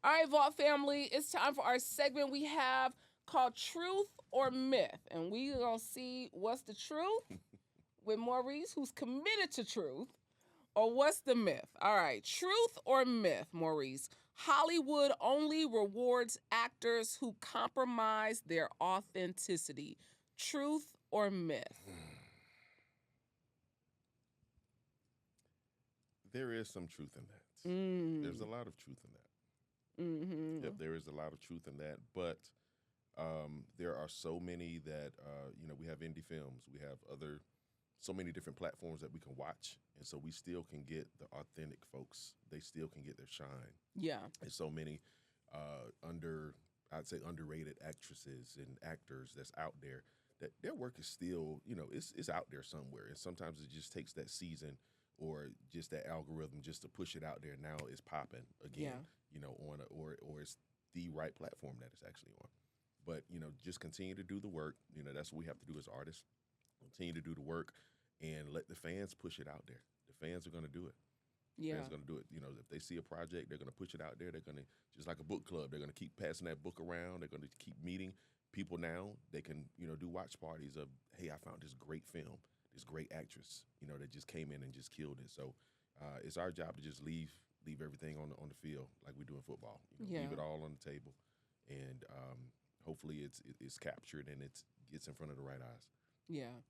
All right, Vault family, it's time for our segment we have called Truth or Myth. And we going to see what's the truth with Maurice, who's committed to truth, or what's the myth? All right, truth or myth, Maurice? Hollywood only rewards actors who compromise their authenticity. Truth or myth? There is some truth in that. There's a Mm. lot of truth in that. Mm-hmm. Yep, there is a lot of truth in that. But there are so many that we have indie films, we have so many different platforms that we can watch, and so we still can get the authentic folks. They still can get their shine. Yeah. And so many I'd say underrated actresses and actors that's out there that their work is still, it's out there somewhere. And sometimes it just takes that season or just that algorithm just to push it out there. Now it's popping again, Yeah. or it's the right platform that it's actually on. But, just continue to do the work. That's what we have to do as artists. Continue to do the work and let the fans push it out there. The fans are going to do it. Yeah. Fans are going to do it. If they see a project, they're going to push it out there. They're going to, just like a book club, they're going to keep passing that book around. They're going to keep meeting people now. They can, do watch parties of, hey, I found this great film, this great actress, that just came in and just killed it. So it's our job to just leave everything on the field like we do in football. Yeah. Leave it all on the table, and hopefully it's captured and it gets in front of the right eyes. Yeah.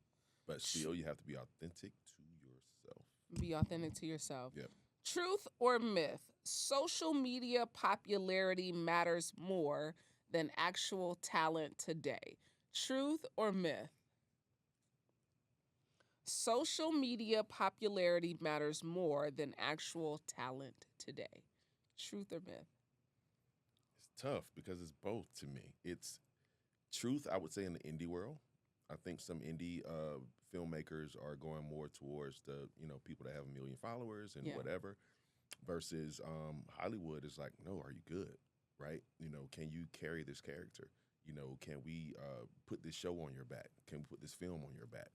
But still, you have to be authentic to yourself. Be authentic to yourself. Yep. Truth or myth? Social media popularity matters more than actual talent today. Truth or myth? Social media popularity matters more than actual talent today. Truth or myth? It's tough because it's both to me. It's truth, I would say, in the indie world. I think some indie filmmakers are going more towards the people that have a million followers and Yeah. whatever, versus Hollywood is like, no, are you good, right? Can you carry this character? Can we put this show on your back? Can we put this film on your back?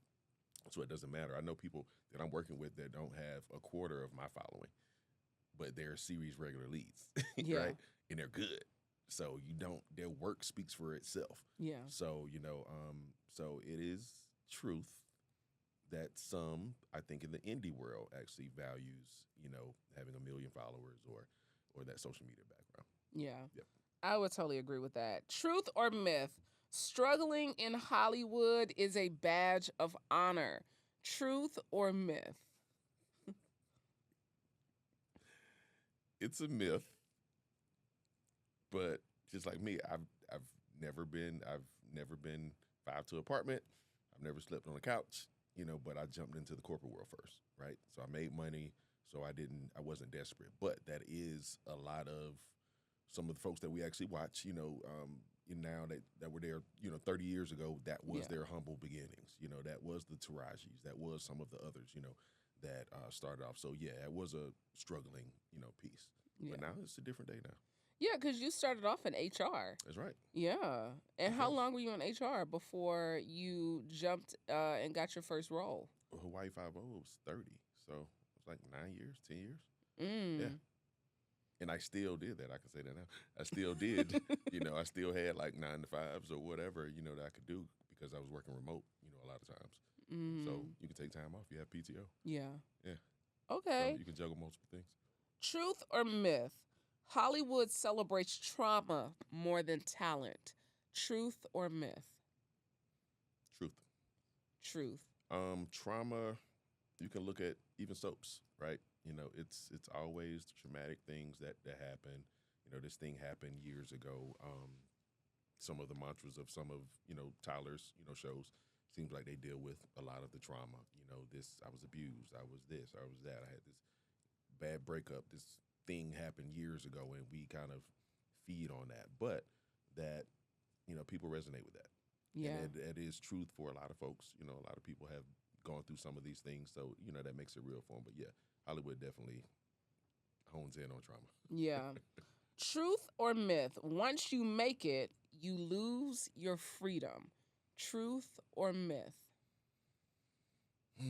So it doesn't matter. I know people that I'm working with that don't have a quarter of my following, but they're series regular leads, Yeah. right? And they're good. So their work speaks for itself. Yeah. So, so it is truth that some, I think in the indie world actually values, having a million followers or that social media background. Yeah. Yep. I would totally agree with that. Truth or myth? Struggling in Hollywood is a badge of honor. Truth or myth? It's a myth, but just like me, I've never been five to apartment. I've never slept on a couch, but I jumped into the corporate world first, right? So I made money, so I wasn't desperate. But that is a lot of some of the folks that we actually watch, now that were there, 30 years ago, that was Yeah. their humble beginnings. That was the Tarajis, that was some of the others, that started off. So yeah, it was a struggling, piece. Yeah. But now it's a different day now. Yeah, because you started off in HR. That's right. Yeah. And That's how right. long were you in HR before you jumped and got your first role? Hawaii 5 was 30. So it was like 9 years, 10 years. Mm. Yeah. And I still did that. I can say that now. I still did. I still had like 9 to 5s or whatever, that I could do because I was working remote, a lot of times. Mm. So you can take time off. You have PTO. Yeah. Yeah. Okay. So you can juggle multiple things. Truth or myth? Hollywood celebrates trauma more than talent. Truth or myth? Truth. Truth. Trauma, you can look at even soaps, right? It's always the traumatic things that happen. This thing happened years ago. Some of the mantras of some of, Tyler's, shows seems like they deal with a lot of the trauma. I was abused, I was this, I was that, I had this bad breakup, this thing happened years ago, and we kind of feed on that. But that, people resonate with that. Yeah. And that is truth for a lot of folks. A lot of people have gone through some of these things, so that makes it real for them. But yeah, Hollywood definitely hones in on trauma. Yeah. Truth or myth? Once you make it, you lose your freedom. Truth or myth? I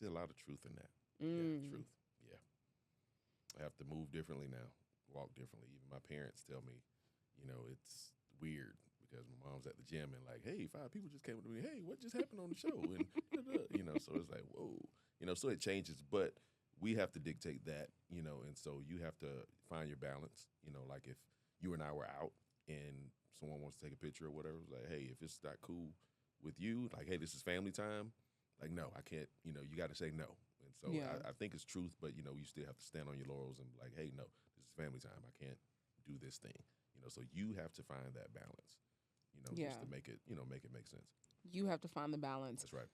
see a lot of truth in that. Mm. Yeah, truth. Yeah. I have to move differently now, walk differently. Even my parents tell me, it's weird because my mom's at the gym and like, hey, 5 people just came up to me. Hey, what just happened on the show? And so it's like, whoa, so it changes, but we have to dictate that, and so you have to find your balance. Like if you and I were out and someone wants to take a picture or whatever, it's like, hey, if it's not cool with you, like, hey, this is family time. Like, no, I can't. You got to say no. And so Yeah. I think it's truth, but you still have to stand on your laurels and be like, hey, no, this is family time. I can't do this thing. So you have to find that balance. Yeah. Just to make it, make it make sense. You have to find the balance. That's right.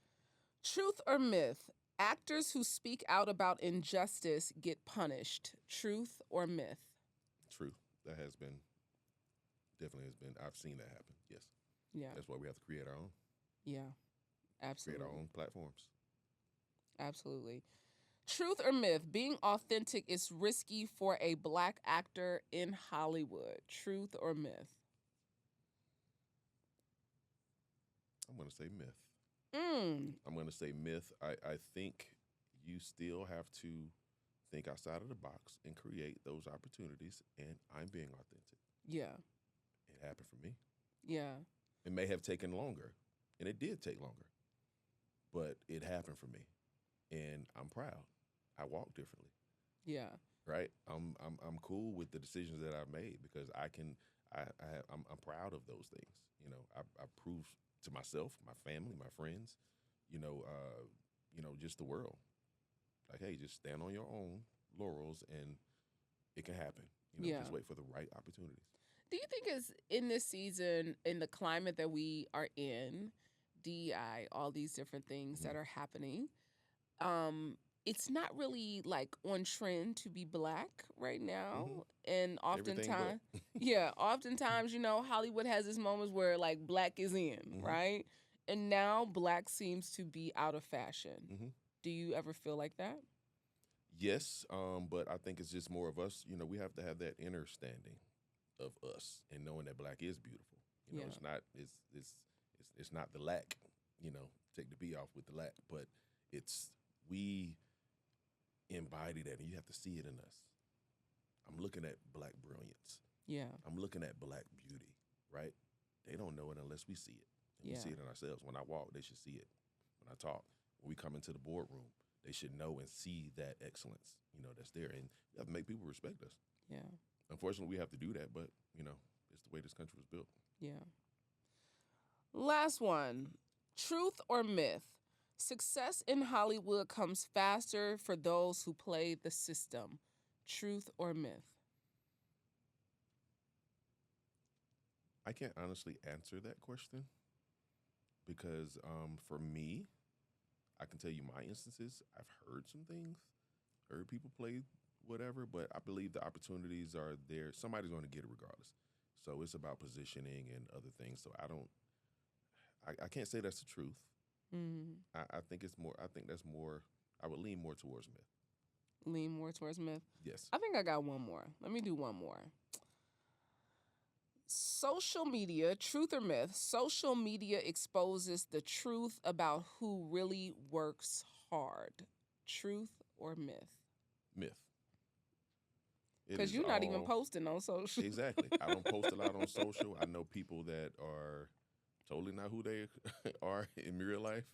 Truth or myth? Actors who speak out about injustice get punished. Truth or myth? Truth. That definitely has been. I've seen that happen. Yes. Yeah. That's why we have to create our own. Yeah. Absolutely. Create our own platforms. Absolutely. Truth or myth? Being authentic is risky for a Black actor in Hollywood. Truth or myth? I'm going to say myth. Mm. I'm going to say myth. I think you still have to think outside of the box and create those opportunities, and I'm being authentic. Yeah. It happened for me. Yeah. It may have taken longer, and it did take longer, but it happened for me, and I'm proud. I walk differently. Yeah. Right. I'm cool with the decisions that I've made because I'm proud of those things. I prove to myself, my family, my friends, just the world. Like, hey, just stand on your own laurels and it can happen. Yeah. Just wait for the right opportunities. Do you think it's in this season, in the climate that we are in, DEI, all these different things that are happening, it's not really like on trend to be Black right now. And oftentimes, oftentimes, Hollywood has this moments where like Black is in, right? And now Black seems to be out of fashion. Do you ever feel like that? Yes, but I think it's just more of us. We have to have that inner standing of us and knowing that Black is beautiful. It's not it's not the lack. Take the B off with the lack, but it's we embody that, and you have to see it in us. I'm looking at Black brilliance. Yeah. I'm looking at Black beauty, right? They don't know it unless we see it. And we see it in ourselves. When I walk, they should see it. When I talk, when we come into the boardroom, they should know and see that excellence, that's there. And we have to make people respect us. Yeah. Unfortunately, we have to do that, but, it's the way this country was built. Yeah. Last one. Truth or myth? Success in Hollywood comes faster for those who play the system. Truth or myth? I can't honestly answer that question because for me, I can tell you my instances. I've heard some things, heard people play whatever, but I believe the opportunities are there. Somebody's going to get it regardless. So it's about positioning and other things. So I can't say that's the truth. I think it's more. I think that's more. I would lean more towards myth. Lean more towards myth? Yes. I think I got one more. Let me do one more. Social media, truth or myth? Social media exposes the truth about who really works hard. Truth or myth? Myth. Because you're not even posting on social. Exactly. I don't post a lot on social. I know people that are totally not who they are in real life.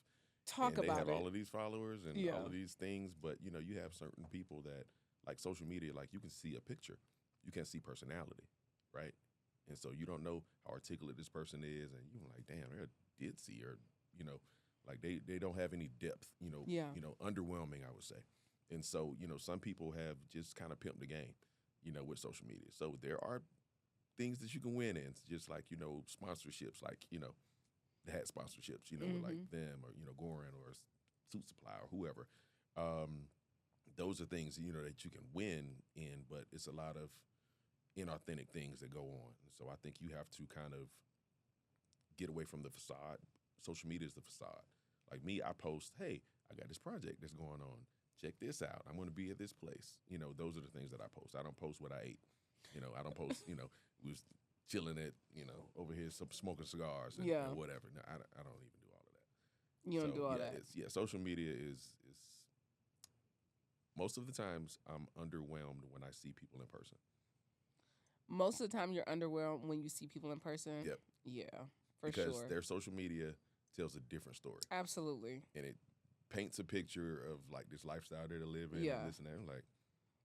Talk about it. They have all of these followers and all of these things, but you have certain people that like social media, like you can see a picture. You can't see personality, right? And so you don't know how articulate this person is, and you're like, damn, I did see her, like they don't have any depth, underwhelming, I would say. And so, some people have just kind of pimped the game, with social media. So there are things that you can win in, just like, sponsorships, like, the hat sponsorships, with like them or, Gorin or Suit Supply or whoever. Those are things, that you can win in, but it's a lot of inauthentic things that go on. So I think you have to kind of get away from the facade. Social media is the facade. Like me, I post, hey, I got this project that's going on. Check this out. I'm going to be at this place. Those are the things that I post. I don't post what I ate. I don't post, we was chilling at, over here smoking cigars and whatever. No, I don't even do all of that. You don't do all that? Social media is most of the times I'm underwhelmed when I see people in person. Most of the time, you're underwhelmed when you see people in person. Yep. Yeah, for Because sure. their social media tells a different story. Absolutely. And it paints a picture of like this lifestyle they're living Yeah. and this and that. I'm like,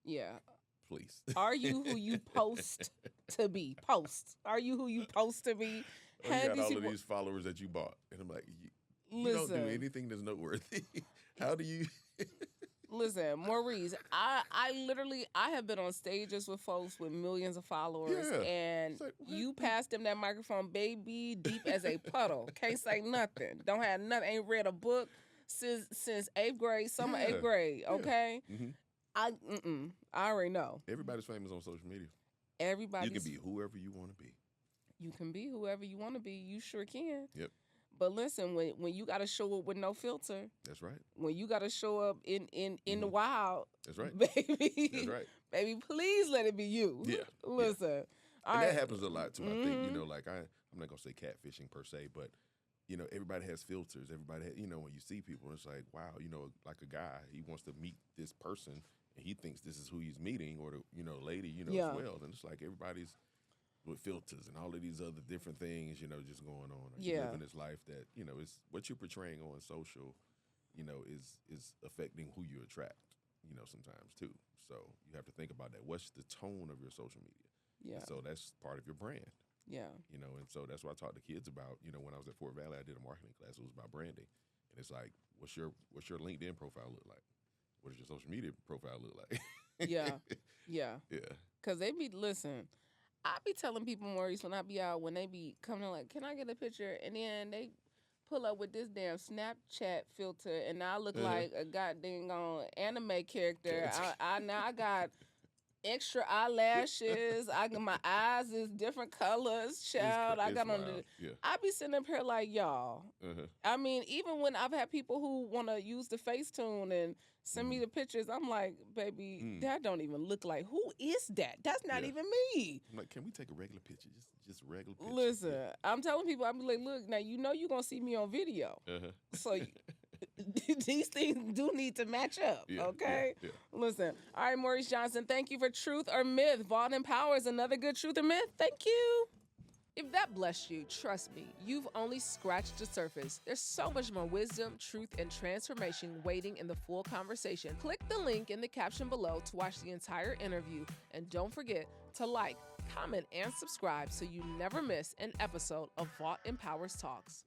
Yeah. please. Are you who you post to be? Post. Are you who you post to be? Oh, you got all of these followers that you bought. And I'm like, you don't do anything that's noteworthy. How do you? Listen, Maurice, I have been on stages with folks with millions of followers, and like, you passed them that microphone, baby, deep as a puddle. Can't say nothing. Don't have nothing. Ain't read a book since 8th grade, summer 8th grade. Okay, I already know. Everybody's famous on social media. Everybody. You can be whoever you want to be. You can be whoever you want to be. You sure can. Yep. But listen, when you got to show up with no filter, that's right. When you got to show up in the wild, that's right, baby. That's right, baby. Please let it be you. Yeah, listen. Yeah. And that happens a lot too. I think like I'm not gonna say catfishing per se, but everybody has filters. Everybody, when you see people, it's like wow, like a guy, he wants to meet this person, and he thinks this is who he's meeting, or the lady, as well, and it's like everybody's with filters and all of these other different things, just going on. You living this life that, is what you're portraying on social, is affecting who you attract, sometimes too. So you have to think about that. What's the tone of your social media? Yeah. So that's part of your brand. Yeah. And so that's what I taught the kids about. When I was at Fort Valley, I did a marketing class. It was about branding. And it's like, what's your LinkedIn profile look like? What does your social media profile look like? Yeah. Yeah. Yeah. Because they be, listen, I be telling people, Maurice, when I be out, when they be coming like, can I get a picture? And then they pull up with this damn Snapchat filter, and I look like a goddamn anime character. I got extra eyelashes. I got my eyes is different colors, child. I got on the. I be sitting up here like y'all. I mean, even when I've had people who want to use the Facetune and send me the pictures, I'm like, baby, that don't even look like. Who is that? That's not even me. I'm like, can we take a regular picture? Just regular picture. Listen, I'm telling people, I'm like, look, now you're gonna see me on video, so. These things do need to match up, okay? Yeah. Listen, all right, Maurice Johnson, thank you for Truth or Myth. Vault and Power is another good truth or myth. Thank you. If that blessed you, trust me, you've only scratched the surface. There's so much more wisdom, truth, and transformation waiting in the full conversation. Click the link in the caption below to watch the entire interview, and don't forget to like, comment, and subscribe so you never miss an episode of Vault and Powers Talks.